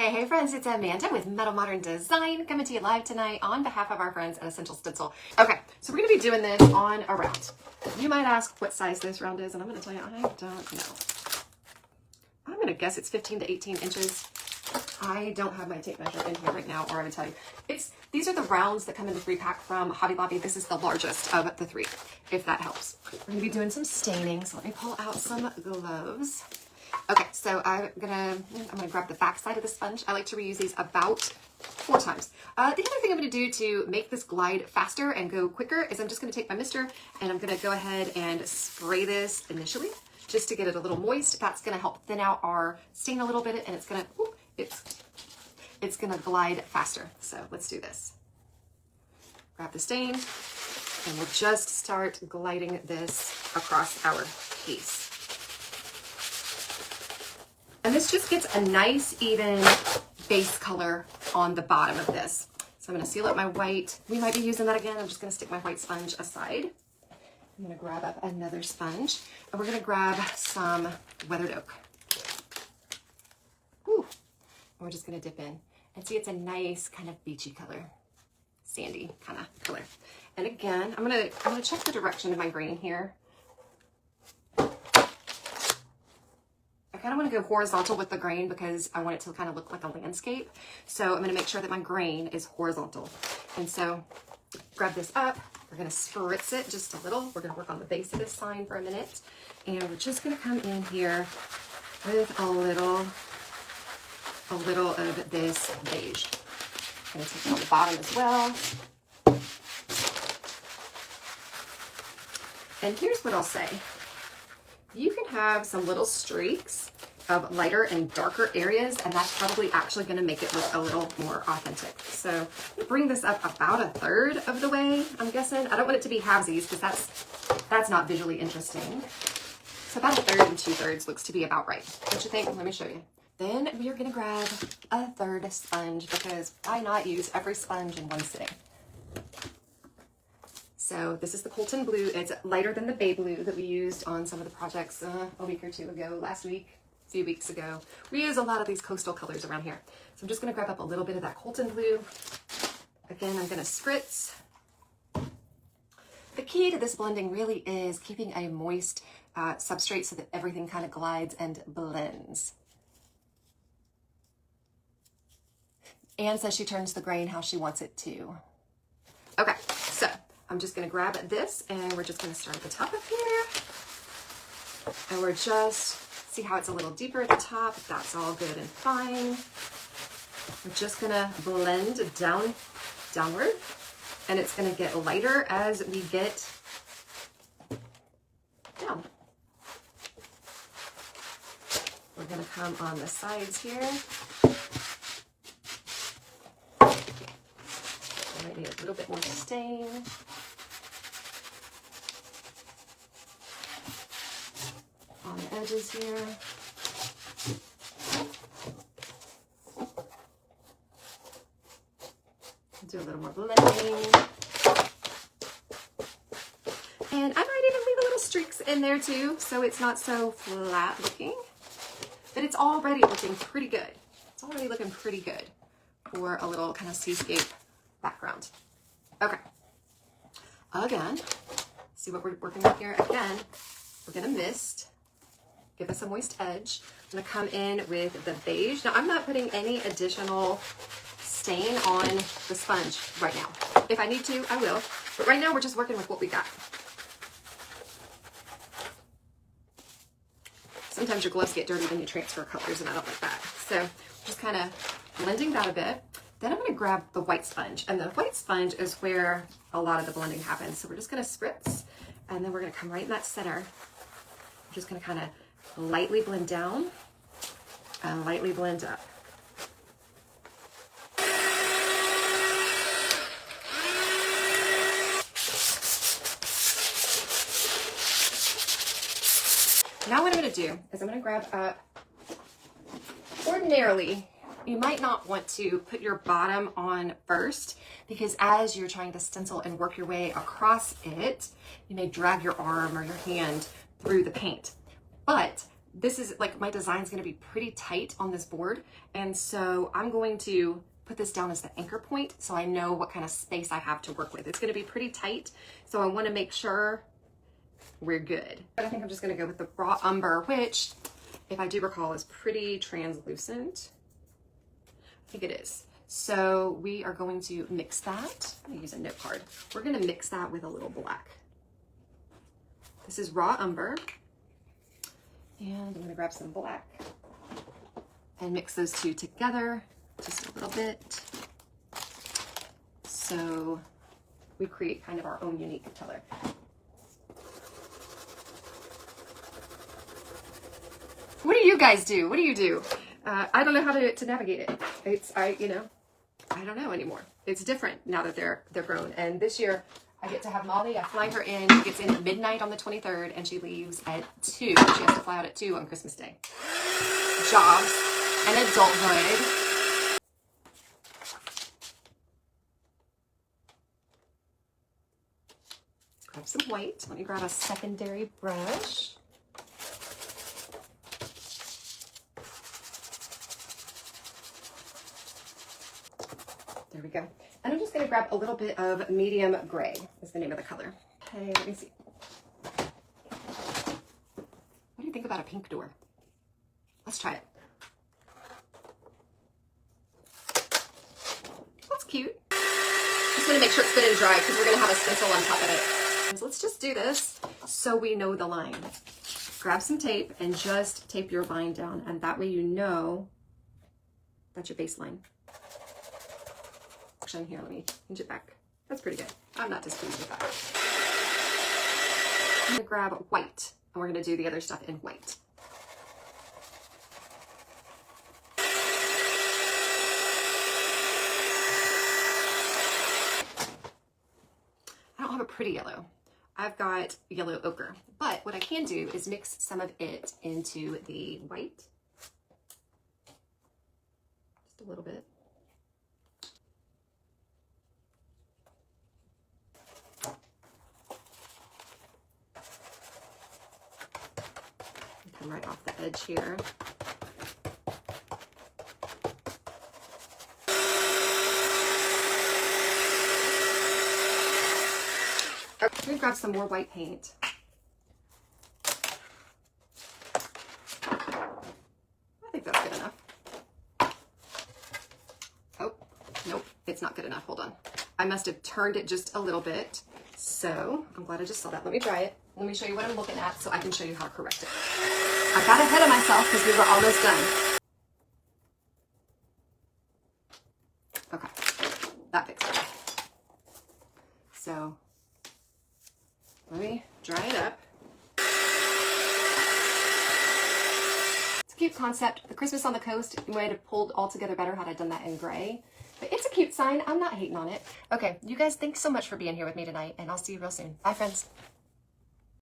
Hey friends, it's Amanda with Mettle Modern Design coming to you live tonight on behalf of our friends at Essential Stencil. Okay, so we're going to be doing this on a round. You might ask what size this round is, and I'm going to tell you I don't know. I'm going to guess it's 15 to 18 inches. I don't have my tape measure in here right now, or I would tell you. These are the rounds that come in the 3-pack from Hobby Lobby. This is the largest of the 3, if that helps. We're going to be doing some staining, so let me pull out some gloves. Okay, so I'm gonna grab the back side of the sponge. I like to reuse these about 4 times. The other thing I'm gonna do to make this glide faster and go quicker is I'm just gonna take my mister and I'm gonna go ahead and spray this initially just to get it a little moist. That's gonna help thin out our stain a little bit, and it's gonna glide faster. So let's do this. Grab the stain and we'll just start gliding this across our piece. And this just gets a nice, even base color on the bottom of this. So I'm going to seal up my white. We might be using that again. I'm just going to stick my white sponge aside. I'm going to grab up another sponge, and we're going to grab some weathered oak. Whew. And we're just going to dip in. And see, it's a nice kind of beachy color, sandy kind of color. And again, I'm going to check the direction of my grain here. I kind of want to go horizontal with the grain because I want it to kind of look like a landscape. So I'm going to make sure that my grain is horizontal. And so grab this up. We're going to spritz it just a little. We're going to work on the base of this sign for a minute. And we're just going to come in here with a little of this beige. I'm going to take it on the bottom as well. And here's what I'll say. You can have some little streaks of lighter and darker areas, and that's probably actually going to make it look a little more authentic. So bring this up about 1/3 of the way, I'm guessing. I don't want it to be halvesies because that's not visually interesting. So about 1/3 and 2/3 looks to be about right. Don't you think? Let me show you. Then we are going to grab 1/3 sponge because why not use every sponge in one sitting? So this is the Colton blue. It's lighter than the bay blue that we used on some of the projects a week or 2 ago, last week, a few weeks ago. We use a lot of these coastal colors around here. So I'm just gonna grab up a little bit of that Colton blue. Again, I'm gonna spritz. The key to this blending really is keeping a moist substrate so that everything kind of glides and blends. Anne says she turns the grain how she wants it to. Okay, so I'm just going to grab this and we're just going to start at the top of here. And we're just, see how it's a little deeper at the top? That's all good and fine. We're just going to blend downward, and it's going to get lighter as we get down. We're going to come on the sides here. Might need a little bit more stain. On the edges here. Do a little more blending. And I might even leave a little streaks in there too, so it's not so flat looking. But it's already looking pretty good. It's already looking pretty good for a little kind of seascape background. Okay. Again, see what we're working with here? Again, we're gonna mist. Give us a moist edge. I'm gonna come in with the beige. Now I'm not putting any additional stain on the sponge right now. If I need to, I will. But right now we're just working with what we got. Sometimes your gloves get dirty when you transfer colors, and I don't like that. So just kind of blending that a bit. Then I'm going to grab the white sponge, and the white sponge is where a lot of the blending happens. So we're just going to spritz, and then we're going to come right in that center. I'm just going to kind of lightly blend down and lightly blend up. Now what I'm going to do is I'm going to grab up, ordinarily, you might not want to put your bottom on first because as you're trying to stencil and work your way across it, you may drag your arm or your hand through the paint. But this is like, my design's gonna be pretty tight on this board. And so I'm going to put this down as the anchor point so I know what kind of space I have to work with. It's gonna be pretty tight, so I wanna make sure we're good. But I think I'm just gonna go with the raw umber, which, if I do recall, is pretty translucent. I think it is. So we are going to mix that. I'm gonna use a note card. We're gonna mix that with a little black. This is raw umber. And I'm gonna grab some black and mix those two together just a little bit. So we create kind of our own unique color. What do you guys do? What do you do? I don't know how to navigate it. I don't know anymore. It's different now that they're grown. And this year I get to have Molly. I fly her in. She gets in at midnight on the 23rd and she leaves at 2. She has to fly out at 2 on Christmas Day. Jobs and adulthood. Grab some white. Let me grab a secondary brush. There we go. And I'm just going to grab a little bit of medium gray is the name of the color. Okay, let me see. What do you think about a pink door? Let's try it. That's cute. Just want to make sure it's good and dry because we're going to have a stencil on top of it. So let's just do this so we know the line. Grab some tape and just tape your line down, and that way you know that's your baseline. Here, let me hinge it back. That's pretty good. I'm not displeased with that. I'm gonna grab white and we're gonna do the other stuff in white. I don't have a pretty yellow. I've got yellow ochre, but what I can do is mix some of it into the white. Just a little bit. Come right off the edge here. I'm going to grab some more white paint. I think that's good enough. Oh, nope, it's not good enough. Hold on. I must have turned it just a little bit. So I'm glad I just saw that. Let me try it. Let me show you what I'm looking at so I can show you how to correct it. I got ahead of myself because we were almost done. Okay, that fixed it. So let me dry it up. It's a cute concept. The Christmas on the coast, you might have pulled all together better had I done that in gray. But it's a cute sign. I'm not hating on it. Okay, you guys, thanks so much for being here with me tonight, and I'll see you real soon. Bye, friends.